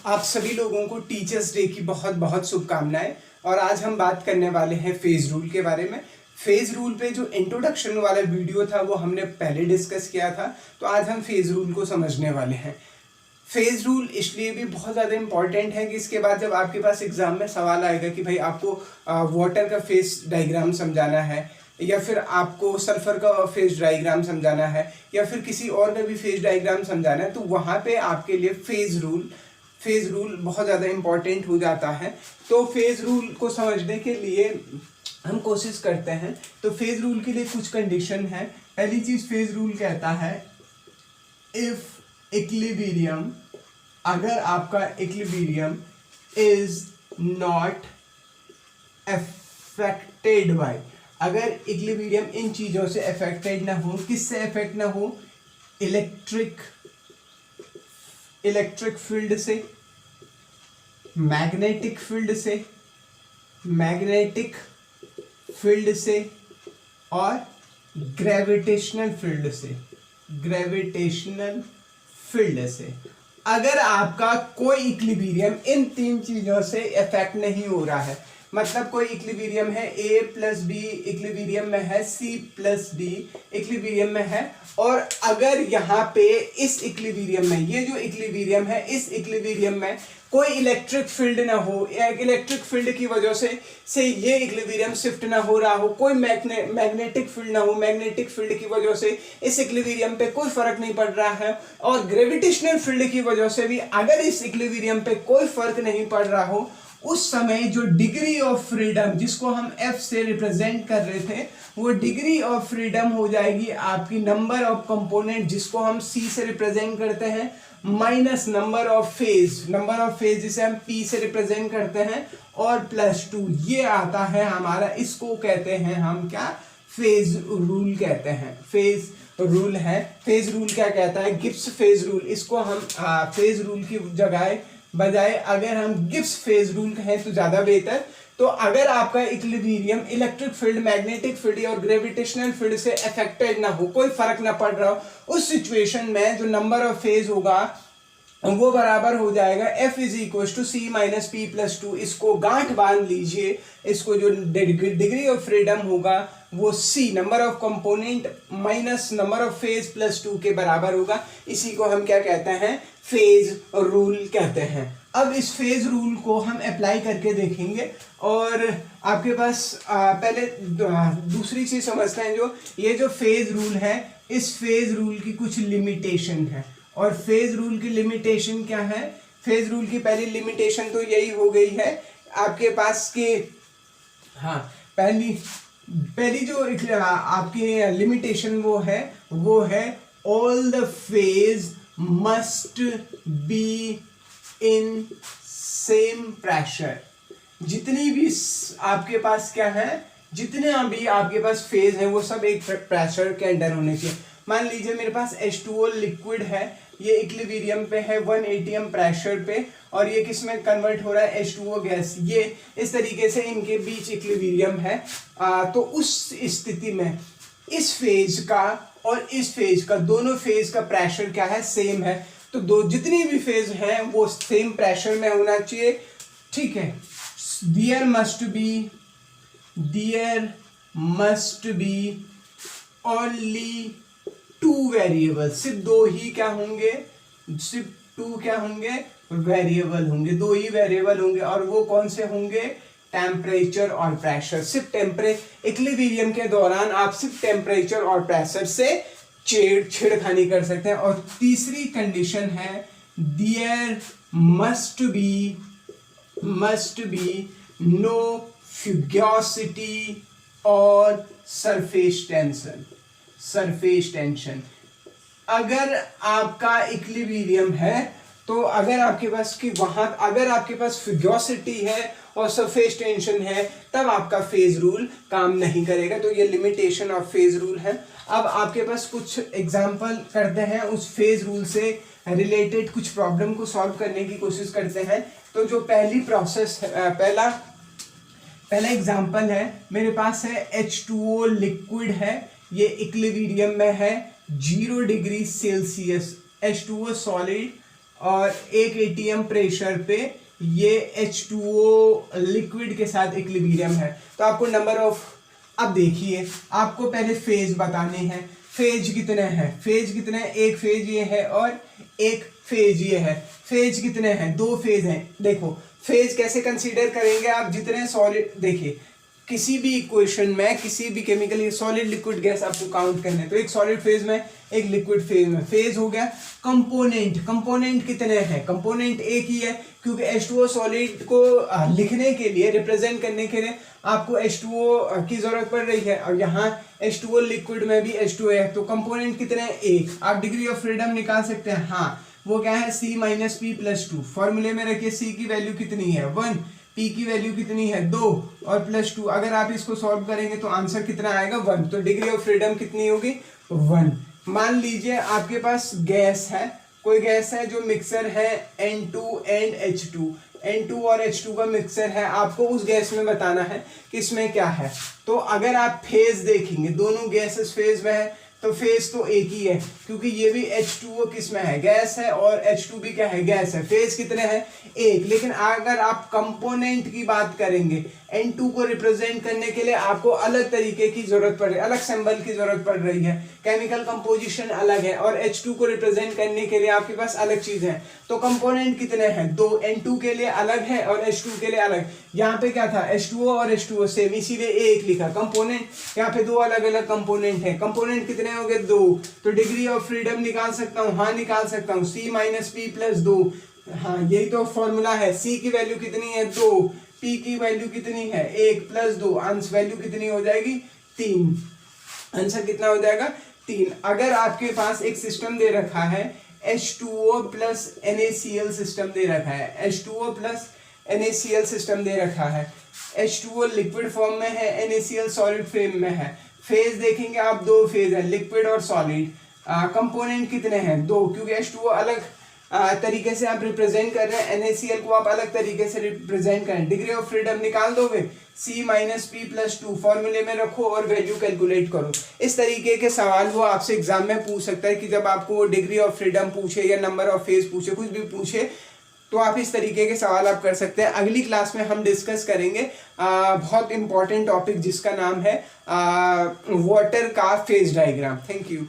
आप सभी लोगों को टीचर्स डे की बहुत बहुत शुभकामनाएं। और आज हम बात करने वाले हैं फेज रूल के बारे में। फेज रूल पे जो इंट्रोडक्शन वाला वीडियो था वो हमने पहले डिस्कस किया था, तो आज हम फेज रूल को समझने वाले हैं। फेज रूल इसलिए भी बहुत ज़्यादा इंपॉर्टेंट है कि इसके बाद जब आपके पास एग्जाम में सवाल आएगा कि भाई आपको वाटर का फेज डायग्राम समझाना है, या फिर आपको सल्फर का फेज डायग्राम समझाना है, या फिर किसी और का भी फेज डायग्राम समझाना है, तो वहाँ पे आपके लिए फेज रूल बहुत ज़्यादा इंपॉर्टेंट हो जाता है। तो फेज रूल को समझने के लिए हम कोशिश करते हैं। तो फेज रूल के लिए कुछ कंडीशन है। पहली चीज़, फेज रूल कहता है इफ इक्विलिब्रियम, अगर आपका equilibrium is not affected by, अगर इक्विलिब्रियम इन चीज़ों से अफेक्टेड ना हो, किससे अफेक्ट ना हो, इलेक्ट्रिक फील्ड से, मैग्नेटिक फील्ड से और ग्रेविटेशनल फील्ड से। अगर आपका कोई इक्विलिब्रियम इन तीन चीजों से अफेक्ट नहीं हो रहा है, मतलब कोई इक्विलिब्रियम है A प्लस बी, इक्विलिब्रियम में है C प्लस डी, इक्विलिब्रियम में है, और अगर यहाँ पे इस इक्विलिब्रियम में, ये जो इक्विलिब्रियम है, इस इक्विलिब्रियम में कोई इलेक्ट्रिक फील्ड ना हो, या इलेक्ट्रिक फील्ड की वजह से ये इक्विलिब्रियम शिफ्ट ना हो रहा हो, कोई मैग्नेटिक फील्ड ना हो, मैग्नेटिक फील्ड की वजह से इस इक्विलिब्रियम पे कोई फर्क नहीं पड़ रहा है, और ग्रेविटेशनल फील्ड की वजह से भी अगर इस इक्विलिब्रियम पे कोई फर्क नहीं पड़ रहा हो, उस समय जो डिग्री ऑफ फ्रीडम, जिसको हम F से रिप्रेजेंट कर रहे थे, वो डिग्री ऑफ फ्रीडम हो जाएगी आपकी नंबर ऑफ कंपोनेंट, जिसको हम C से रिप्रेजेंट करते हैं, माइनस नंबर ऑफ फेज जिसे हम P से रिप्रेजेंट करते हैं, और प्लस 2। ये आता है हमारा, इसको कहते हैं हम क्या, फेज रूल कहते हैं। फेज रूल क्या कहता है, गिब्स फेज रूल। इसको हम फेज रूल की बजाय अगर हम गिब्स फेज रूल कहें तो ज्यादा बेहतर। तो अगर आपका equilibrium electric field, magnetic field और ग्रेविटेशनल फील्ड से अफेक्टेड ना हो, कोई फर्क ना पड़ रहा हो, उस सिचुएशन में जो नंबर ऑफ फेज होगा वो बराबर हो जाएगा F is equal to C minus P plus 2। इसको गांठ बांध लीजिए, इसको जो डिग्री ऑफ फ्रीडम होगा वो C number of component minus number of phase plus 2 के बराबर होगा। इसी को हम क्या कहते हैं, फेज रूल कहते हैं। अब इस फेज रूल को हम अप्लाई करके देखेंगे, और आपके पास पहले दूसरी चीज समझते हैं। जो ये जो फेज रूल है, इस फेज रूल की कुछ लिमिटेशन है। और फेज रूल की लिमिटेशन क्या है, फेज रूल की पहली लिमिटेशन तो यही हो गई है आपके पास कि पहली जो आपकी लिमिटेशन वो है all the phase must be in same pressure. जितनी भी आपके पास क्या है, जितने भी आपके पास फेज है वो सब एक प्रेशर के अंडर होने चाहिए। मान लीजिए मेरे पास H2O लिक्विड है, ये इक्विलिब्रियम पे है 1 atm प्रेशर पे, और ये किस में कन्वर्ट हो रहा है, H2O गैस। ये इस तरीके से इनके बीच इक्विलिब्रियम है। तो उस स्थिति में इस फेज का और इस फेज का, दोनों फेज का प्रेशर क्या है, सेम है। तो जितनी भी फेज है वो सेम प्रेशर में होना चाहिए, ठीक है। There must be only 2 variable, सिर्फ 2 ही क्या होंगे, वेरिएबल होंगे, 2 ही वेरिएबल होंगे। और वो कौन से होंगे, टेम्परेचर और प्रेशर। सिर्फ इक्विलिब्रियम के दौरान आप सिर्फ टेम्परेचर और प्रेशर से छेड़खानी कर सकते हैं। और तीसरी कंडीशन है, देयर मस्ट बी नो फ्यूगोसिटी और सरफेस टेंशन। अगर आपका इक्विलिब्रियम है, तो अगर आपके पास फ्यूगोसिटी है और सरफेस टेंशन है, तब आपका फेज रूल काम नहीं करेगा। तो ये लिमिटेशन ऑफ फेज रूल है। अब आपके पास कुछ एग्जांपल करते हैं, उस फेज रूल से रिलेटेड कुछ प्रॉब्लम को सॉल्व करने की कोशिश करते हैं। तो जो पहला एग्जांपल है, मेरे पास है H2O लिक्विड है, ये इक्विलिब्रियम में है 0 डिग्री सेल्सियस। H2O सॉलिड और 1 atm प्रेशर पे ये H2O लिक्विड के साथ इक्विलिब्रियम है। तो आपको नंबर ऑफ, अब देखिए आपको पहले फेज बताने हैं। फेज कितने हैं, फेज कितने हैं, एक फेज ये है और एक फेज ये है। फेज कितने हैं, 2 फेज हैं। देखो फेज कैसे कंसीडर करेंगे आप, जितने सॉलिड, देखिए किसी भी इक्वेशन में किसी भी केमिकल सॉलिड लिक्विड गैस आपको काउंट करना है, तो एक सॉलिड फेज में एक लिक्विड फेज में। फेज हो गया। कंपोनेंट, कंपोनेंट कितने हैं, कंपोनेंट एक ही है, क्योंकि H2O सॉलिड को लिखने के लिए, रिप्रेजेंट करने के लिए आपको H2O की जरूरत पड़ रही है, और यहाँ H2O लिक्विड में भी H2O है, तो कंपोनेंट कितने हैं, एक। आप डिग्री ऑफ फ्रीडम निकाल सकते हैं, हाँ वो क्या है, C माइनस पी प्लस 2। फॉर्मूले में रखिए C की वैल्यू कितनी है 1, P की वैल्यू कितनी है 2 और प्लस 2। अगर आप इसको सॉल्व करेंगे तो आंसर कितना आएगा 1। तो डिग्री ऑफ फ्रीडम कितनी होगी 1। मान लीजिए आपके पास गैस है, कोई गैस है जो मिक्सर है N2 एंड H2, N2 और H2 का मिक्सर है, आपको उस गैस में बताना है कि इसमें क्या है। तो अगर आप फेज देखेंगे, दोनों गैसेस फेज में है, तो फेज तो एक ही है, क्योंकि ये भी H2O किस में है, गैस है, और H2 भी क्या है, गैस है। फेज कितने हैं, एक। लेकिन अगर आप कंपोनेंट की बात करेंगे, N2 को रिप्रेजेंट करने के लिए आपको अलग तरीके की जरूरत पड़ रही है, अलग सिंबल की जरूरत पड़ रही है, केमिकल कंपोजिशन अलग है, और H2 को रिप्रेजेंट करने के लिए आपके पास अलग चीज है। तो कंपोनेंट कितने हैं, 2। N2 के लिए अलग है और H2 के लिए अलग। यहाँ पे क्या था, H2O और H2O सेम, इसीलिए एक लिखा। कंपोनेंट यहाँ पे 2 अलग अलग कंपोनेंट है। कंपोनेंट कितने हो गए 2। तो डिग्री ऑफ फ्रीडम निकाल सकता हूँ, हाँ निकाल सकता हूँ, C माइनस पी प्लस 2। हाँ यही तो फॉर्मूला है। C की वैल्यू कितनी है 2, P की वैल्यू कितनी है 1 प्लस 2, आंसर वैल्यू कितनी हो जाएगी 3। आंसर कितना हो जाएगा 3। अगर आपके पास एक सिस्टम दे रखा है H2O प्लस NaCl सिस्टम दे रखा है, H2O प्लस NaCl सिस्टम दे रखा है, H2O लिक्विड फॉर्म में है, NaCl सॉलिड फॉर्म में है। फेज देखेंगे आप, 2 फेज है, लिक्विड और सॉलिड। कंपोनेंट कितने हैं 2, क्योंकि H2O अलग तरीके से आप रिप्रेजेंट कर रहे हैं, NaCl को आप अलग तरीके से रिप्रेजेंट करें। डिग्री ऑफ फ्रीडम निकाल दोगे, C माइनस पी प्लस 2 फॉर्मूले में रखो और वैल्यू कैलकुलेट करो। इस तरीके के सवाल वो आपसे एग्जाम में पूछ सकता है कि जब आपको डिग्री ऑफ फ्रीडम पूछे या नंबर ऑफ फेज पूछे, कुछ भी पूछे, तो आप इस तरीके के सवाल आप कर सकते हैं। अगली क्लास में हम डिस्कस करेंगे बहुत इंपॉर्टेंट टॉपिक जिसका नाम है वाटर का फेज डायग्राम। Thank you.